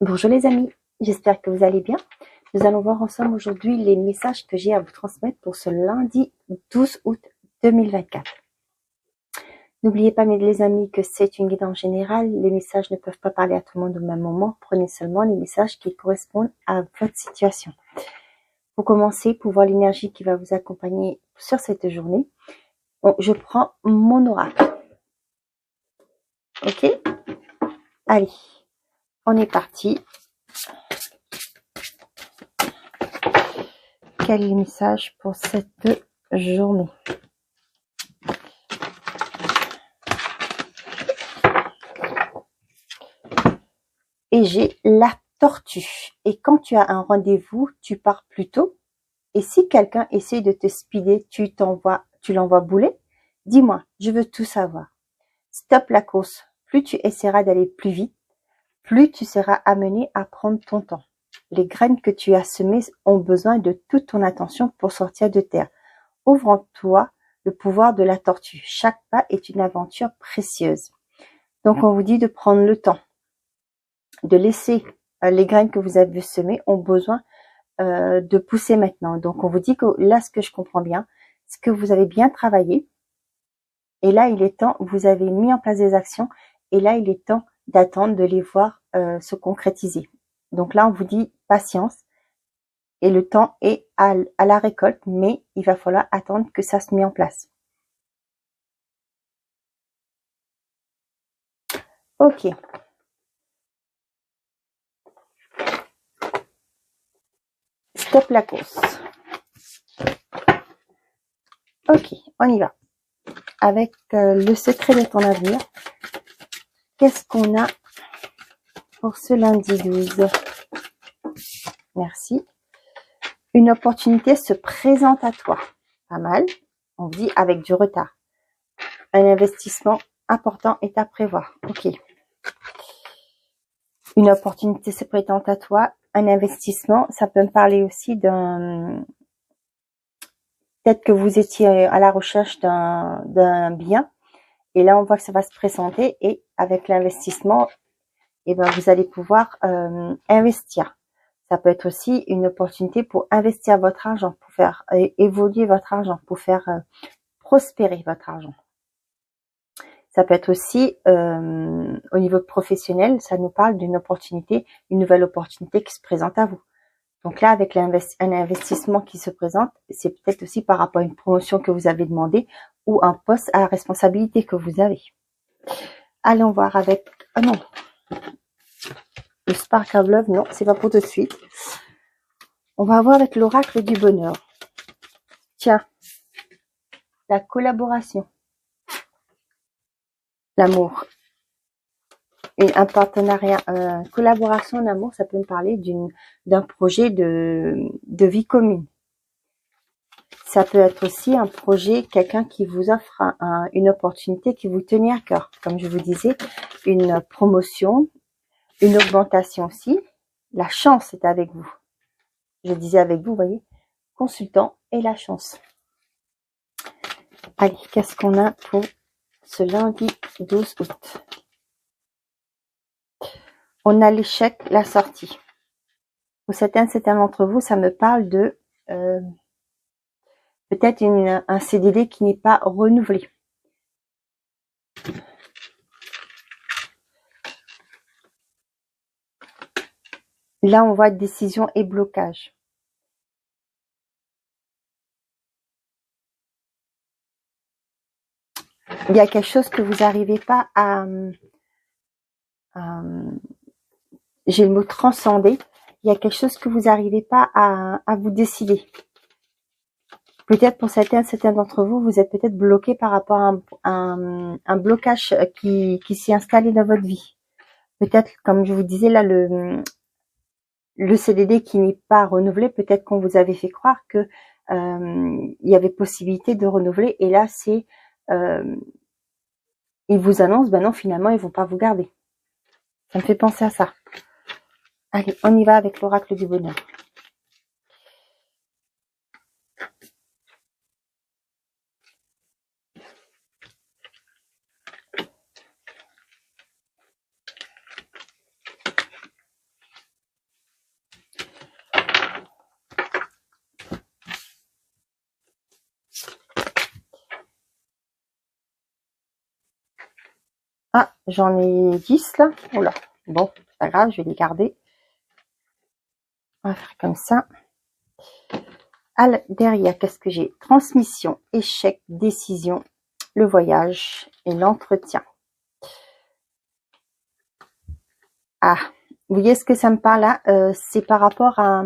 Bonjour les amis, j'espère que vous allez bien. Nous allons voir ensemble aujourd'hui les messages que j'ai à vous transmettre pour ce lundi 12 août 2024. N'oubliez pas les amis que c'est une guidance générale, les messages ne peuvent pas parler à tout le monde au même moment, prenez seulement les messages qui correspondent à votre situation. Pour commencer, pour voir l'énergie qui va vous accompagner sur cette journée, je prends mon oracle. Ok? Allez, on est parti. Quel est le message pour cette journée? Et j'ai la tortue. Et quand tu as un rendez-vous, tu pars plus tôt. Et si quelqu'un essaie de te speeder, tu l'envoies bouler. Dis-moi, je veux tout savoir. Stop la course. Plus tu essaieras d'aller plus vite, plus tu seras amené à prendre ton temps. Les graines que tu as semées ont besoin de toute ton attention pour sortir de terre. Ouvre en toi le pouvoir de la tortue. Chaque pas est une aventure précieuse. Donc on vous dit de prendre le temps, de laisser les graines que vous avez semées ont besoin de pousser maintenant. Donc on vous dit que là, ce que je comprends bien, c'est que vous avez bien travaillé. Et là, il est temps, vous avez mis en place des actions. Et là, il est temps d'attendre de les voir se concrétiser. Donc là, on vous dit patience. Et le temps est à la récolte, mais il va falloir attendre que ça se mette en place. Ok. Stop la course. Ok, on y va. Avec le secret de ton avenir, qu'est-ce qu'on a pour ce lundi 12? Merci. Une opportunité se présente à toi. Pas mal. On dit avec du retard. Un investissement important est à prévoir. Ok. Une opportunité se présente à toi. Un investissement, ça peut me parler aussi d'un... Peut-être que vous étiez à la recherche d'un bien. Et là, on voit que ça va se présenter. Et avec l'investissement, eh ben, vous allez pouvoir investir. Ça peut être aussi une opportunité pour investir votre argent, pour faire évoluer votre argent, pour faire prospérer votre argent. Ça peut être aussi au niveau professionnel, ça nous parle d'une opportunité, une nouvelle opportunité qui se présente à vous. Donc là, avec un investissement qui se présente, c'est peut-être aussi par rapport à une promotion que vous avez demandé ou un poste à responsabilité que vous avez. Allons voir avec... Oh non, le Spark of Love, non, c'est pas pour tout de suite. On va voir avec l'oracle du bonheur. Tiens, la collaboration, l'amour, un partenariat, collaboration en amour, ça peut me parler d'un projet de vie commune. Ça peut être aussi un projet, quelqu'un qui vous offre une opportunité qui vous tenait à cœur. Comme je vous disais, une promotion, une augmentation aussi. La chance est avec vous. Je disais avec vous, vous voyez, consultant et la chance. Allez, qu'est-ce qu'on a pour ce lundi 12 août? On a l'échec, la sortie. Pour certains d'entre vous, ça me parle de peut-être un CDD qui n'est pas renouvelé. Là, on voit décision et blocage. Il y a quelque chose que vous n'arrivez pas à j'ai le mot transcender. Il y a quelque chose que vous n'arrivez pas à vous décider. Peut-être pour certains d'entre vous, vous êtes peut-être bloqué par rapport à un blocage qui s'est installé dans votre vie. Peut-être, comme je vous disais là, le CDD qui n'est pas renouvelé, peut-être qu'on vous avait fait croire que il y avait possibilité de renouveler, et là c'est ils vous annoncent, ben non, finalement ils vont pas vous garder. Ça me fait penser à ça. Allez, on y va avec l'oracle du bonheur. J'en ai 10 là. Oula. Bon, c'est pas grave, je vais les garder. On va faire comme ça. Derrière, qu'est-ce que j'ai? Transmission, échec, décision, le voyage et l'entretien. Ah, vous voyez ce que ça me parle là? C'est par rapport à...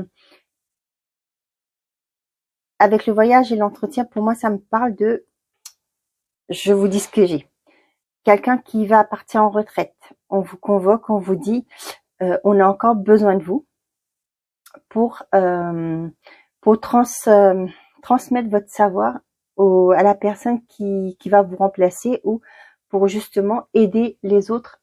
Avec le voyage et l'entretien, pour moi, ça me parle de... Je vous dis ce que j'ai. Quelqu'un qui va partir en retraite. On vous convoque, on vous dit, on a encore besoin de vous pour transmettre votre savoir à la personne qui va vous remplacer ou pour justement aider les autres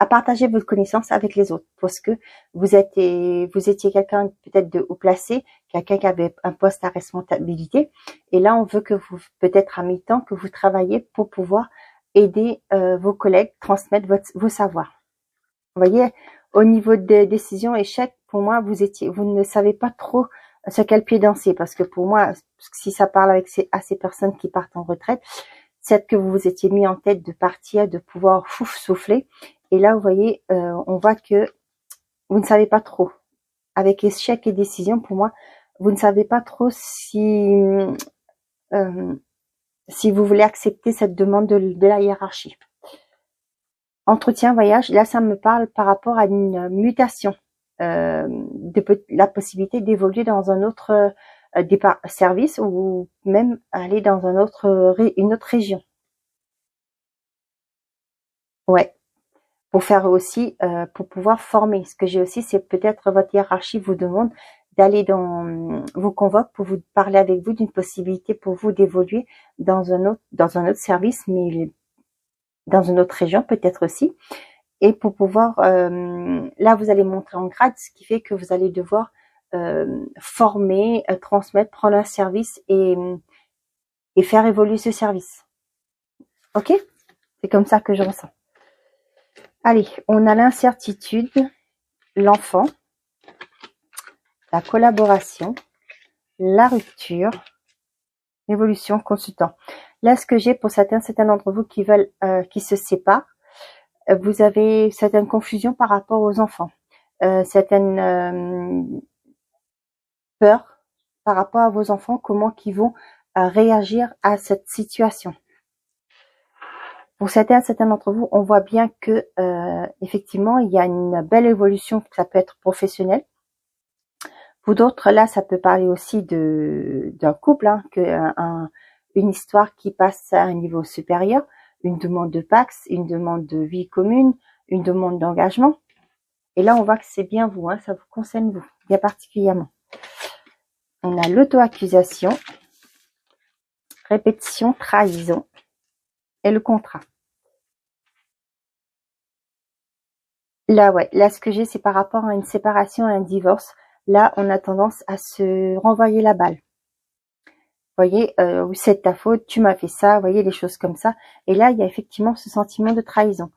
à partager votre connaissance avec les autres, parce que vous étiez quelqu'un peut-être de haut placé, quelqu'un qui avait un poste à responsabilité, et là on veut que vous, peut-être à mi-temps, que vous travaillez pour pouvoir aider vos collègues, transmettre vos savoirs. Vous voyez, au niveau des décisions, échecs, pour moi, vous ne savez pas trop sur quel pied danser, parce que pour moi, si ça parle à ces personnes qui partent en retraite, c'est que vous vous étiez mis en tête de partir, de pouvoir souffler. Et là, vous voyez, on voit que vous ne savez pas trop. Avec échec et décision, pour moi, vous ne savez pas trop si vous voulez accepter cette demande de la hiérarchie. Entretien, voyage, là, ça me parle par rapport à une mutation, la possibilité d'évoluer dans un autre service ou même aller dans une autre région. Ouais. Pour faire aussi, pour pouvoir former. Ce que j'ai aussi, c'est peut-être votre hiérarchie vous demande d'aller vous convoque pour vous parler avec vous d'une possibilité pour vous d'évoluer dans un autre service, mais dans une autre région peut-être aussi. Et pour pouvoir, là vous allez monter en grade, ce qui fait que vous allez devoir former, transmettre, prendre un service et faire évoluer ce service. Ok? C'est comme ça que je ressens. Allez, on a l'incertitude, l'enfant, la collaboration, la rupture, l'évolution, consultant. Là, ce que j'ai pour certains d'entre vous qui veulent, qui se séparent, vous avez certaines confusions par rapport aux enfants, certaines peurs par rapport à vos enfants, comment ils vont réagir à cette situation. Pour certains d'entre vous, on voit bien que effectivement, il y a une belle évolution, ça peut être professionnel. Pour d'autres, là, ça peut parler aussi d'un couple, hein, une histoire qui passe à un niveau supérieur, une demande de Pax, une demande de vie commune, une demande d'engagement. Et là, on voit que c'est bien vous, hein, ça vous concerne vous, bien particulièrement. On a l'auto-accusation, répétition, trahison et le contrat. Là, ouais, là, ce que j'ai, c'est par rapport à une séparation, à un divorce. Là, on a tendance à se renvoyer la balle. Vous voyez, c'est de ta faute, tu m'as fait ça, vous voyez, les choses comme ça. Et là, il y a effectivement ce sentiment de trahison.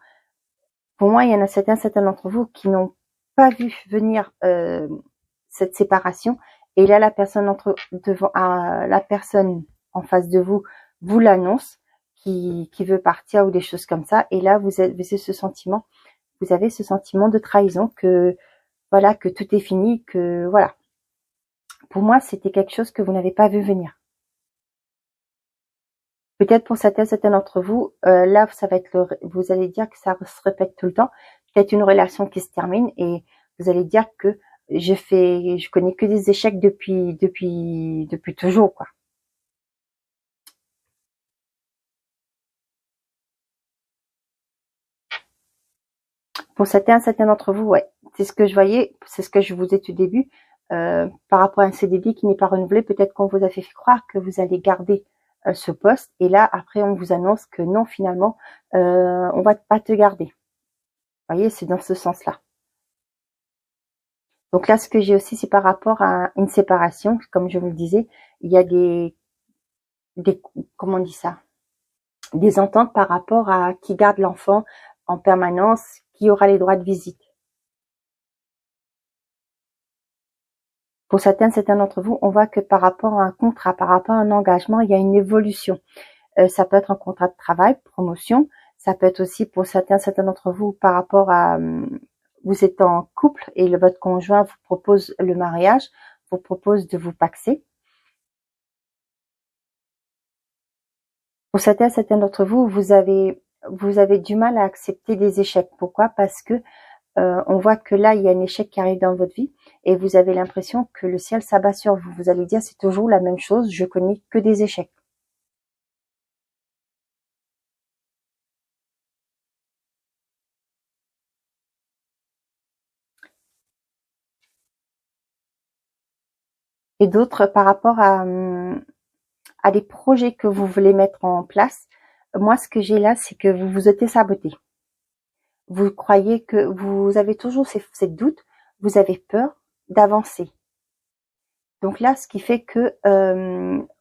Pour moi, il y en a certains d'entre vous qui n'ont pas vu venir cette séparation. Et là, la personne la personne en face de vous l'annonce, qui veut partir ou des choses comme ça. Et là, vous avez ce sentiment de trahison, que voilà, que tout est fini, que voilà. Pour moi, c'était quelque chose que vous n'avez pas vu venir. Peut-être pour certains d'entre vous, là, ça va être vous allez dire que ça se répète tout le temps. Peut-être une relation qui se termine et vous allez dire que je connais que des échecs depuis toujours, quoi. Pour certains d'entre vous, ouais, c'est ce que je voyais, c'est ce que je vous ai dit au début, par rapport à un CDD qui n'est pas renouvelé, peut-être qu'on vous a fait croire que vous allez garder ce poste, et là, après, on vous annonce que non, finalement, on va pas te garder. Vous voyez, c'est dans ce sens-là. Donc là, ce que j'ai aussi, c'est par rapport à une séparation, comme je vous le disais, il y a comment on dit ça, des ententes par rapport à qui garde l'enfant en permanence, qui aura les droits de visite. Pour certains d'entre vous, on voit que par rapport à un contrat, par rapport à un engagement, il y a une évolution. Ça peut être un contrat de travail, promotion, Ça peut être aussi pour certains d'entre vous par rapport à vous êtes en couple et votre conjoint vous propose le mariage, vous propose de vous paxer. Pour certains d'entre vous, vous avez du mal à accepter des échecs. Pourquoi? Parce que on voit que là, il y a un échec qui arrive dans votre vie et vous avez l'impression que le ciel s'abat sur vous. Vous allez dire, c'est toujours la même chose, je connais que des échecs. Et d'autres par rapport à des projets que vous voulez mettre en place. Moi, ce que j'ai là, c'est que vous vous auto-sabotez. Vous croyez que vous avez toujours ces doutes, vous avez peur d'avancer. Donc là, ce qui fait que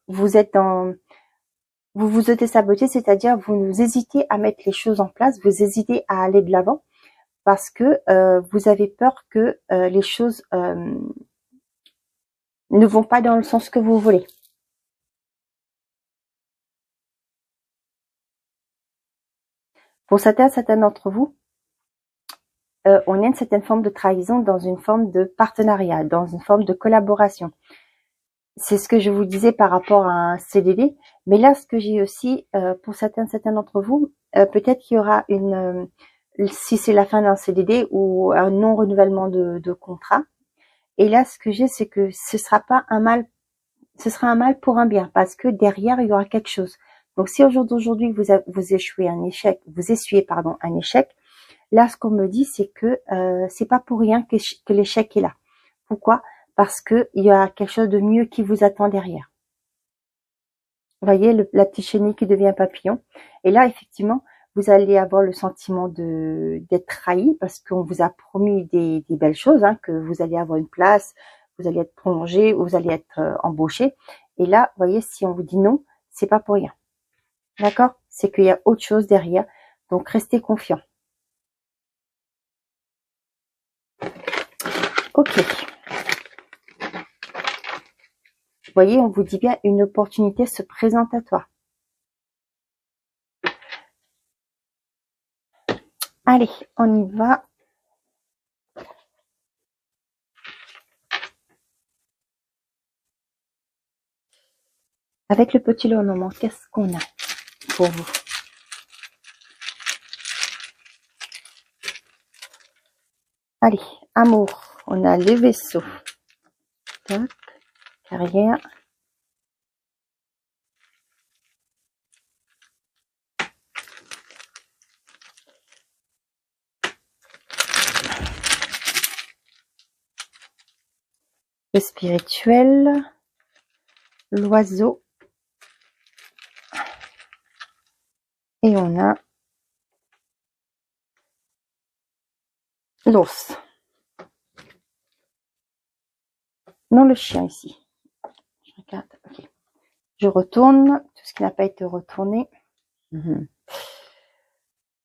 vous êtes vous vous auto-sabotez, c'est-à-dire vous hésitez à mettre les choses en place, vous hésitez à aller de l'avant parce que vous avez peur que les choses ne vont pas dans le sens que vous voulez. Pour certains d'entre vous, on a une certaine forme de trahison dans une forme de partenariat, dans une forme de collaboration. C'est ce que je vous disais par rapport à un CDD. Mais là, ce que j'ai aussi, pour certains d'entre vous, peut-être qu'il y aura si c'est la fin d'un CDD ou un non-renouvellement de contrat. Et là, ce que j'ai, c'est que ce sera un mal pour un bien, parce que derrière, il y aura quelque chose. Donc, si aujourd'hui vous essuyez un échec, là, ce qu'on me dit, c'est que c'est pas pour rien que l'échec est là. Pourquoi? Parce que il y a quelque chose de mieux qui vous attend derrière. Vous voyez la petite chenille qui devient papillon. Et là, effectivement, vous allez avoir le sentiment d'être trahi parce qu'on vous a promis des belles choses, hein, que vous allez avoir une place, vous allez être prolongé, ou vous allez être embauché. Et là, vous voyez, si on vous dit non, c'est pas pour rien. D'accord? C'est qu'il y a autre chose derrière. Donc, restez confiant. Ok. Vous voyez, on vous dit bien, une opportunité se présente à toi. Allez, on y va. Avec le petit Lenormand, qu'est-ce qu'on a pour vous? Allez, amour, on a les vaisseaux. Tac, carrière. Le spirituel, l'oiseau. Et on a l'os. Non, le chien ici. Je regarde, ok. Je retourne tout ce qui n'a pas été retourné.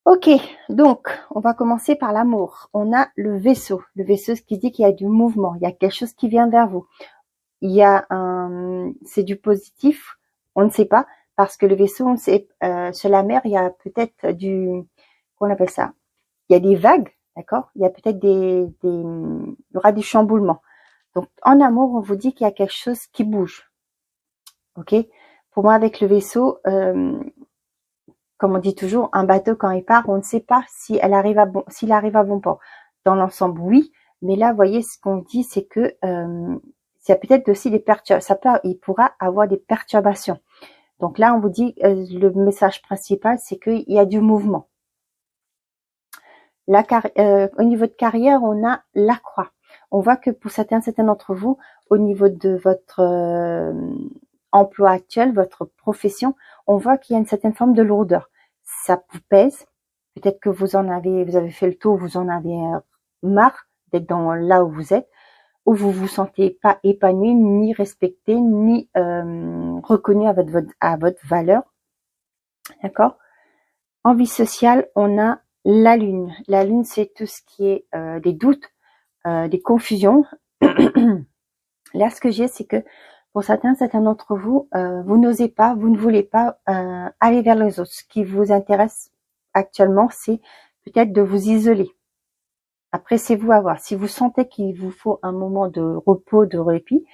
Ok, donc on va commencer par l'amour. On a le vaisseau. Le vaisseau, ce qui dit qu'il y a du mouvement, il y a quelque chose qui vient vers vous. Il y a c'est du positif, on ne sait pas, parce que le vaisseau, on sait, sur la mer, il y a peut-être qu'on appelle ça, il y a des vagues, d'accord? Il y a peut-être il y aura du chamboulement. Donc en amour, on vous dit qu'il y a quelque chose qui bouge. Ok? Pour moi, avec le vaisseau, comme on dit toujours, un bateau quand il part, on ne sait pas s'il arrive à bon port. Dans l'ensemble, oui, mais là, vous voyez, ce qu'on dit, c'est que il y a peut-être aussi des perturbations. Il pourra avoir des perturbations. Donc là, on vous dit, le message principal, c'est qu'il y a du mouvement. Au niveau de carrière, on a la croix. On voit que pour certains d'entre vous, au niveau de votre emploi actuel, votre profession, on voit qu'il y a une certaine forme de lourdeur. Ça vous pèse. Peut-être que vous avez fait le tour, vous en avez marre d'être là où vous êtes, où vous vous sentez pas épanoui, ni respecté, ni reconnu à votre valeur. D'accord? En vie sociale, on a la lune. La lune, c'est tout ce qui est des doutes, des confusions. Là, ce que j'ai, c'est que pour certains d'entre vous, vous n'osez pas, vous ne voulez pas aller vers les autres. Ce qui vous intéresse actuellement, c'est peut-être de vous isoler. Après, c'est vous à voir. Si vous sentez qu'il vous faut un moment de repos, de répit,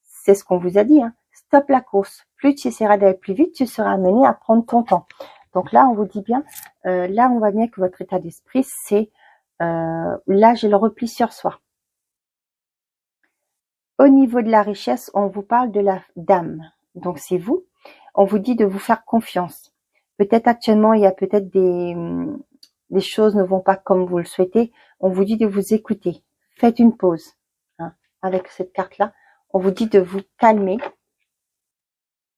c'est ce qu'on vous a dit, hein. Stop la course. Plus tu essaieras d'aller plus vite, tu seras amené à prendre ton temps. Donc là, on vous dit bien, là, on voit bien que votre état d'esprit, c'est, là, j'ai le repli sur soi. Au niveau de la richesse, on vous parle de la dame. Donc, c'est vous. On vous dit de vous faire confiance. Peut-être actuellement, il y a peut-être des choses ne vont pas comme vous le souhaitez. On vous dit de vous écouter. Faites une pause. Hein, avec cette carte-là, on vous dit de vous calmer.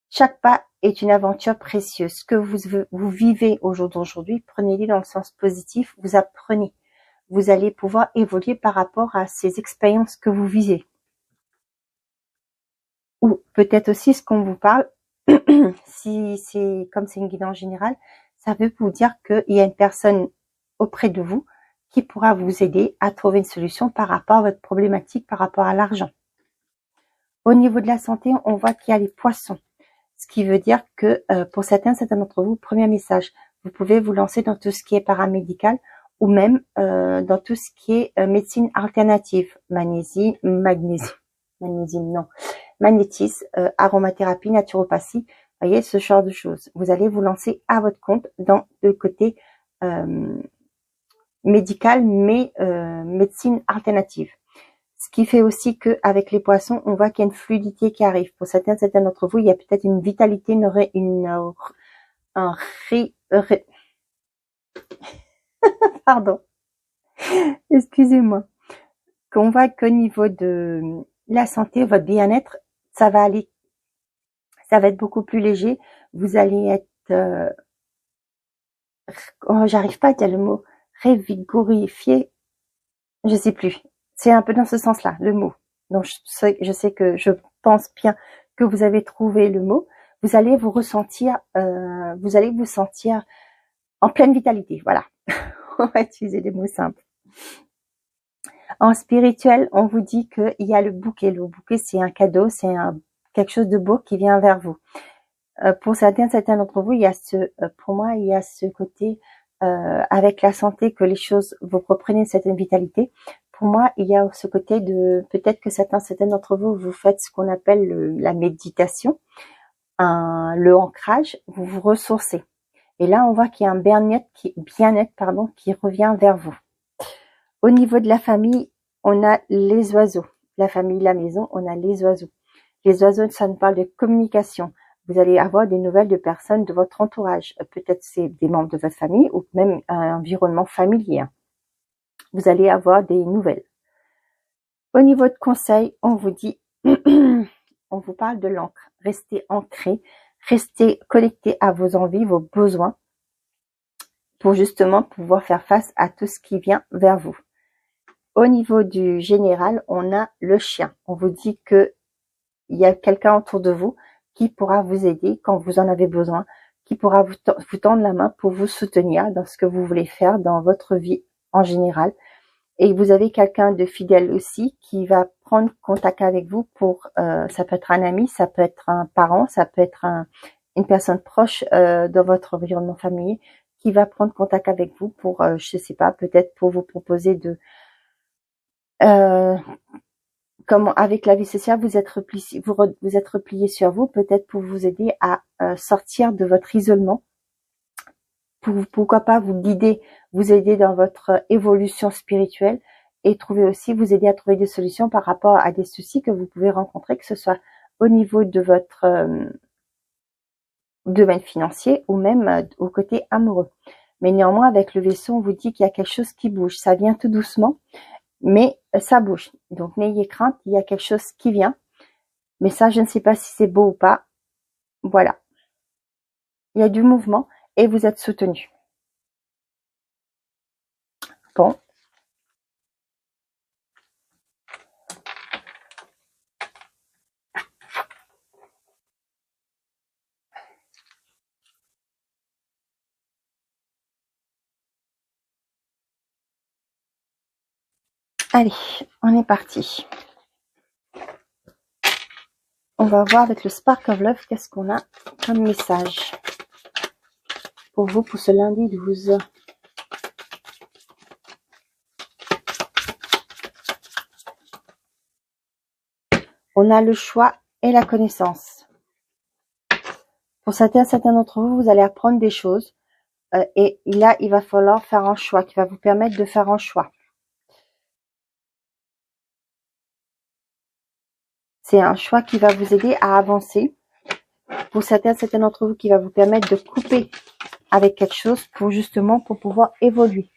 Chaque pas est une aventure précieuse. Ce que vous vivez au jour d'aujourd'hui, prenez-le dans le sens positif. Vous apprenez. Vous allez pouvoir évoluer par rapport à ces expériences que vous vivez. Ou peut-être aussi ce qu'on vous parle, si c'est comme c'est une guidance générale, ça veut vous dire qu'il y a une personne auprès de vous qui pourra vous aider à trouver une solution par rapport à votre problématique, par rapport à l'argent. Au niveau de la santé, on voit qu'il y a les poissons. Ce qui veut dire que pour certains d'entre vous, premier message, vous pouvez vous lancer dans tout ce qui est paramédical ou même dans tout ce qui est médecine alternative, magnésium, aromathérapie, naturopathie, voyez, ce genre de choses. Vous allez vous lancer à votre compte dans le côté médical, mais médecine alternative. Ce qui fait aussi que avec les poissons, on voit qu'il y a une fluidité qui arrive. Pour certains d'entre vous, il y a peut-être une vitalité, pardon, excusez-moi. Qu'on voit qu'au niveau de la santé, votre bien-être, ça va aller, ça va être beaucoup plus léger. Vous allez être, j'arrive pas à dire le mot, revigorifié, je sais plus. C'est un peu dans ce sens-là, le mot. Donc, je sais que je pense bien que vous avez trouvé le mot. Vous allez vous ressentir, vous allez vous sentir en pleine vitalité. Voilà. On va utiliser des mots simples. En spirituel, on vous dit qu'il y a le bouquet. Le bouquet, c'est un cadeau, c'est quelque chose de beau qui vient vers vous. Pour certains d'entre vous, il y a pour moi, il y a ce côté avec la santé que les choses, vous reprenez une certaine vitalité. Pour moi, il y a ce côté de peut-être que certains d'entre vous, vous faites ce qu'on appelle la méditation, le ancrage, vous vous ressourcez. Et là, on voit qu'il y a un bien-être qui revient vers vous. Au niveau de la famille, on a les oiseaux. La famille, la maison, on a les oiseaux. Les oiseaux, ça nous parle de communication. Vous allez avoir des nouvelles de personnes de votre entourage. Peut-être c'est des membres de votre famille ou même un environnement familier. Vous allez avoir des nouvelles. Au niveau de conseils, on vous dit, on vous parle de l'encre. Restez ancré, restez connecté à vos envies, vos besoins, pour justement pouvoir faire face à tout ce qui vient vers vous. Au niveau du général, on a le chien. On vous dit que il y a quelqu'un autour de vous qui pourra vous aider quand vous en avez besoin, qui pourra vous tendre la main pour vous soutenir dans ce que vous voulez faire dans votre vie en général. Et vous avez quelqu'un de fidèle aussi qui va prendre contact avec vous pour, ça peut être un ami, ça peut être un parent, ça peut être une personne proche dans votre environnement familier qui va prendre contact avec vous pour, je sais pas, peut-être pour vous proposer de comment avec la vie sociale vous êtes replié sur vous, peut-être pour vous aider à sortir de votre isolement, pourquoi pas vous guider, vous aider dans votre évolution spirituelle et vous aider à trouver des solutions par rapport à des soucis que vous pouvez rencontrer, que ce soit au niveau de votre domaine financier ou même au côté amoureux. Mais néanmoins, avec le vaisseau, on vous dit qu'il y a quelque chose qui bouge. Ça vient tout doucement, mais ça bouge. Donc, n'ayez crainte, il y a quelque chose qui vient. Mais ça, je ne sais pas si c'est beau ou pas. Voilà. Il y a du mouvement et vous êtes soutenu. Bon. Allez, on est parti. On va voir avec le Spark of Love qu'est-ce qu'on a comme message. pour vous pour ce lundi 12. On a le choix et la connaissance. Pour certains d'entre vous, vous allez apprendre des choses et là, il va falloir faire un choix qui va vous permettre de faire un choix. C'est un choix qui va vous aider à avancer. Pour certains d'entre vous, qui va vous permettre de couper avec quelque chose pour justement pour pouvoir évoluer.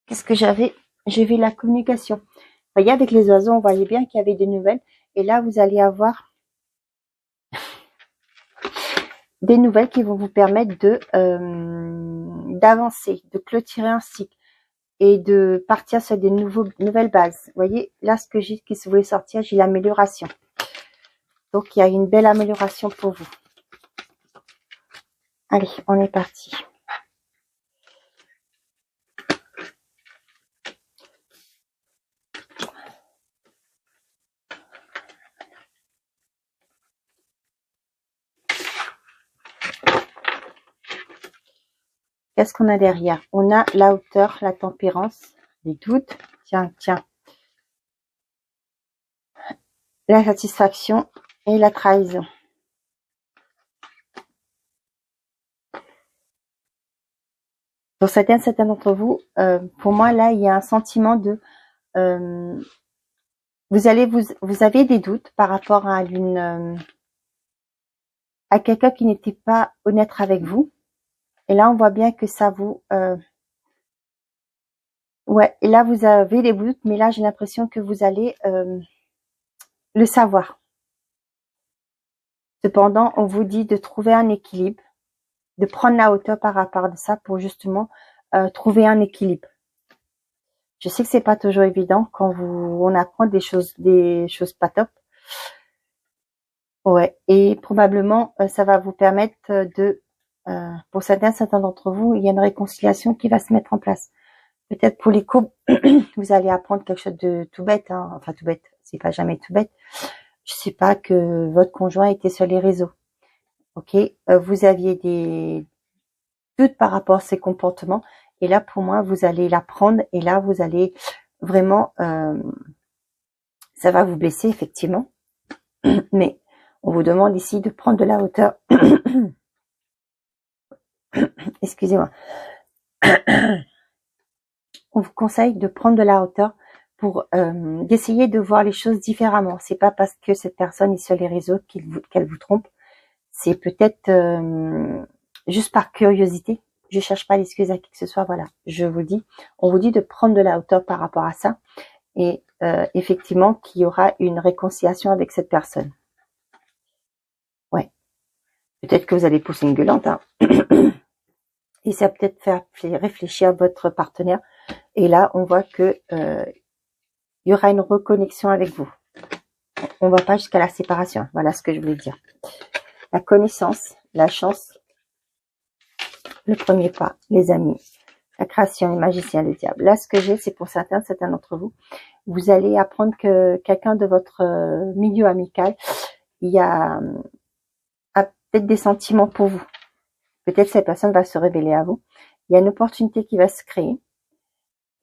Qu'est-ce que j'avais? J'ai vu la communication. Vous voyez, avec les oiseaux, on voyait bien qu'il y avait des nouvelles. Et là, vous allez avoir des nouvelles qui vont vous permettre de d'avancer, de clôturer un cycle et de partir sur des nouvelles bases. Vous voyez, là, ce que j'ai qui se voulait sortir, j'ai l'amélioration. Donc, il y a une belle amélioration pour vous. Allez, on est parti. Qu'est-ce qu'on a derrière? On a la hauteur, la tempérance, les doutes. Tiens. La satisfaction et la trahison. Pour certains d'entre vous, pour moi, là, il y a un sentiment de... vous avez des doutes par rapport à à quelqu'un qui n'était pas honnête avec vous. Et là, on voit bien que ça vous... ouais, et là, vous avez des doutes, mais là, j'ai l'impression que vous allez le savoir. Cependant, on vous dit de trouver un équilibre, de prendre la hauteur par rapport à ça pour justement trouver un équilibre. Je sais que c'est pas toujours évident quand on apprend des choses pas top. Ouais, et probablement ça va vous permettre de, pour certains d'entre vous, il y a une réconciliation qui va se mettre en place. Peut-être pour les couples, vous allez apprendre quelque chose de tout bête, hein. Enfin tout bête, c'est pas jamais tout bête. Je sais pas que votre conjoint était sur les réseaux. Ok, vous aviez des doutes par rapport à ses comportements, et là pour moi vous allez l'apprendre, et là vous allez vraiment, ça va vous blesser effectivement, mais on vous demande ici de prendre de la hauteur. Excusez-moi. On vous conseille de prendre de la hauteur pour d'essayer de voir les choses différemment. C'est pas parce que cette personne est sur les réseaux qu'elle vous trompe. C'est peut-être juste par curiosité. Je cherche pas l'excuse à qui que ce soit. Voilà, je vous dis. On vous dit de prendre de la hauteur par rapport à ça. Et effectivement, qu'il y aura une réconciliation avec cette personne. Ouais. Peut-être que vous allez pousser une gueulante, hein. Et ça peut-être faire réfléchir votre partenaire. Et là, on voit que il y aura une reconnexion avec vous. On va pas jusqu'à la séparation. Voilà ce que je voulais dire. La connaissance, la chance, le premier pas, les amis, la création, les magiciens, le diable. Là, ce que j'ai, c'est pour certains d'entre vous, vous allez apprendre que quelqu'un de votre milieu amical, il a peut-être des sentiments pour vous. Peut-être cette personne va se révéler à vous. Il y a une opportunité qui va se créer.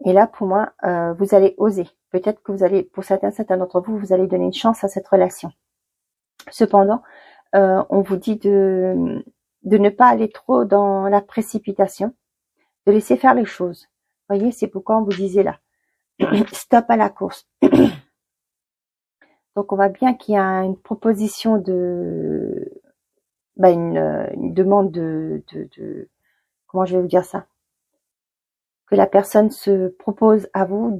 Et là, pour moi, vous allez oser. Peut-être que vous allez, pour certains d'entre vous, vous allez donner une chance à cette relation. Cependant, on vous dit de ne pas aller trop dans la précipitation, de laisser faire les choses. Vous voyez, c'est pourquoi on vous disait là, stop à la course. Donc, on voit bien qu'il y a une proposition de, une demande de, comment je vais vous dire ça? Que la personne se propose à vous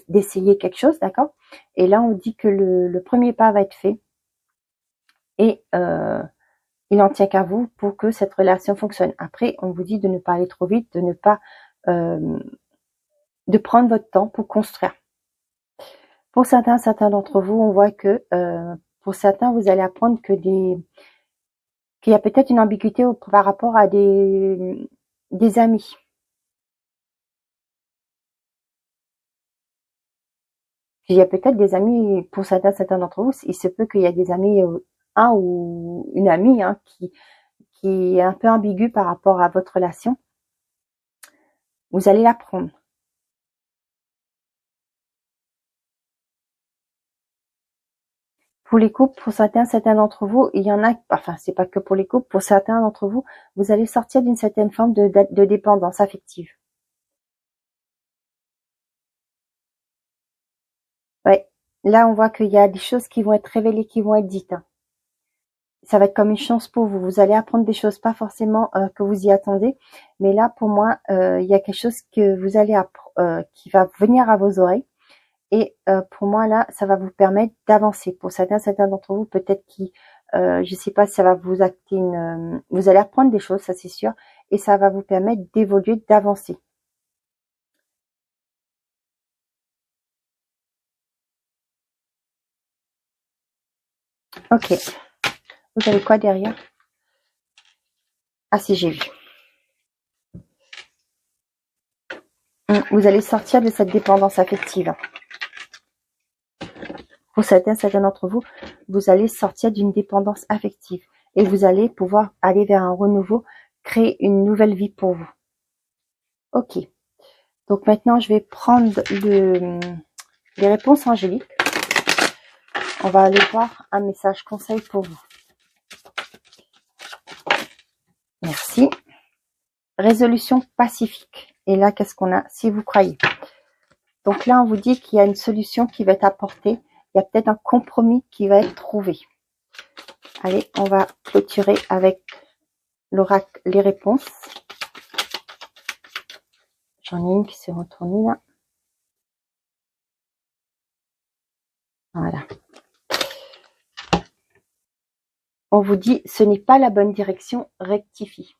d'essayer quelque chose, d'accord? Et là, on dit que le premier pas va être fait. Et il n'en tient qu'à vous pour que cette relation fonctionne. Après, on vous dit de ne pas aller trop vite, de ne pas de prendre votre temps pour construire. Pour certains d'entre vous, on voit que pour certains, vous allez apprendre que qu'il y a peut-être une ambiguïté par rapport à des amis. Il y a peut-être des amis, pour certains d'entre vous, il se peut qu'il y ait des amis, un ou une amie, hein, qui qui est un peu ambigu par rapport à votre relation, vous allez l'apprendre. Pour les couples, pour certains d'entre vous, il y en a, enfin, c'est pas que pour les couples, pour certains d'entre vous, vous allez sortir d'une certaine forme de dépendance affective. Ouais. Là, on voit qu'il y a des choses qui vont être révélées, qui vont être dites. Hein. Ça va être comme une chance pour vous. Vous allez apprendre des choses, pas forcément que vous y attendez, mais là, pour moi, il y a quelque chose que vous allez qui va venir à vos oreilles. Et pour moi, là, ça va vous permettre d'avancer. Pour certains d'entre vous, peut-être qui, je sais pas si ça va vous acter vous allez apprendre des choses, ça c'est sûr, et ça va vous permettre d'évoluer, d'avancer. Ok. Vous avez quoi derrière? Ah si, j'ai vu. Vous allez sortir de cette dépendance affective. Pour certains d'entre vous, vous allez sortir d'une dépendance affective et vous allez pouvoir aller vers un renouveau, créer une nouvelle vie pour vous. Ok. Donc maintenant, je vais prendre les réponses angéliques. On va aller voir un message conseil pour vous. Merci. Résolution pacifique. Et là, qu'est-ce qu'on a? Si vous croyez. Donc là, on vous dit qu'il y a une solution qui va être apportée. Il y a peut-être un compromis qui va être trouvé. Allez, on va clôturer avec l'oracle, les réponses. J'en ai une qui s'est retournée là. Voilà. On vous dit, ce n'est pas la bonne direction, rectifie.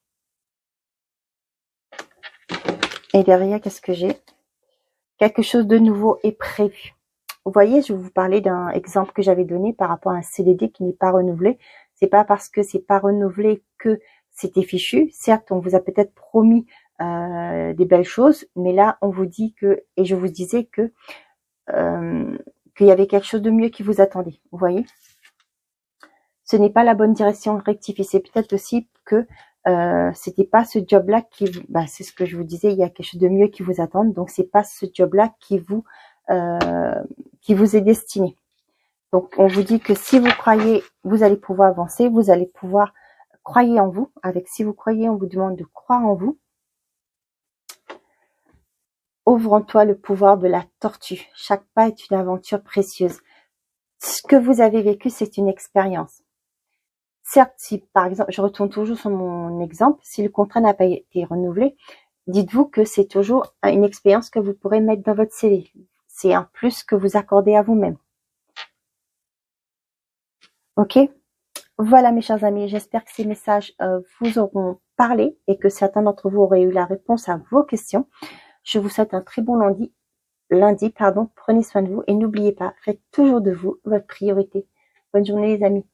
Et derrière, qu'est-ce que j'ai? Quelque chose de nouveau est prévu. Vous voyez, je vais vous parler d'un exemple que j'avais donné par rapport à un CDD qui n'est pas renouvelé. C'est pas parce que c'est pas renouvelé que c'était fichu. Certes, on vous a peut-être promis des belles choses, mais là, on vous dit que, et je vous disais que qu'il y avait quelque chose de mieux qui vous attendait. Vous voyez? Ce n'est pas la bonne direction, rectifier. C'est peut-être aussi que c'était pas ce job-là qui vous, c'est ce que je vous disais, il y a quelque chose de mieux qui vous attend. Donc c'est pas ce job-là qui vous est destiné. Donc on vous dit que si vous croyez, vous allez pouvoir avancer, vous allez pouvoir croire en vous. Avec si vous croyez, on vous demande de croire en vous. Ouvre en toi le pouvoir de la tortue. Chaque pas est une aventure précieuse. Ce que vous avez vécu, c'est une expérience. Certes, si par exemple, je retourne toujours sur mon exemple, si le contrat n'a pas été renouvelé, dites-vous que c'est toujours une expérience que vous pourrez mettre dans votre CV. C'est un plus que vous accordez à vous-même. Ok? Voilà mes chers amis, j'espère que ces messages vous auront parlé et que certains d'entre vous auraient eu la réponse à vos questions. Je vous souhaite un très bon lundi. Prenez soin de vous et n'oubliez pas, faites toujours de vous votre priorité. Bonne journée les amis.